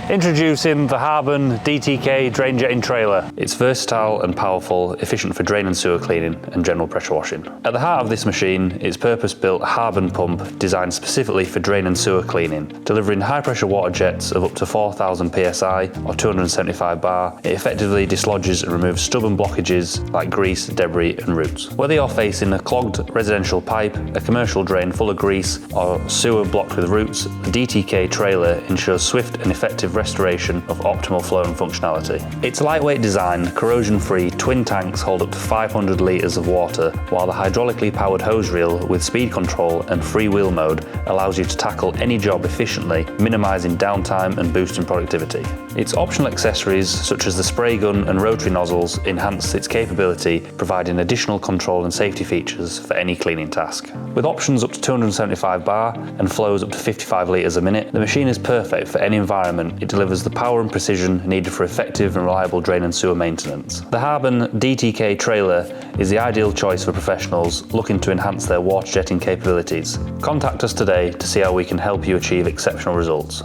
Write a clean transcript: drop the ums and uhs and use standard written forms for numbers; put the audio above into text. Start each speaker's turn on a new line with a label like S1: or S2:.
S1: Introducing the Harben DTK drain jetting trailer. It's versatile and powerful, efficient for drain and sewer cleaning and general pressure washing. At the heart of this machine is purpose-built Harben pump designed specifically for drain and sewer cleaning, delivering high pressure water jets of up to 4,000 psi or 275 bar. It effectively dislodges and removes stubborn blockages like grease, debris and roots. Whether you're facing a clogged residential pipe, a commercial drain full of grease or sewer blocked with roots, the DTK trailer ensures swift and effective restoration of optimal flow and functionality. Its lightweight design, corrosion-free twin tanks hold up to 500 litres of water, while the hydraulically powered hose reel with speed control and freewheel mode allows you to tackle any job efficiently, minimising downtime and boosting productivity. Its optional accessories such as the spray gun and rotary nozzles enhance its capability, providing additional control and safety features for any cleaning task. With options up to 275 bar and flows up to 55 litres a minute, the machine is perfect for any environment. It delivers the power and precision needed for effective and reliable drain and sewer maintenance. The Harben DTK trailer is the ideal choice for professionals looking to enhance their water jetting capabilities. Contact us today to see how we can help you achieve exceptional results.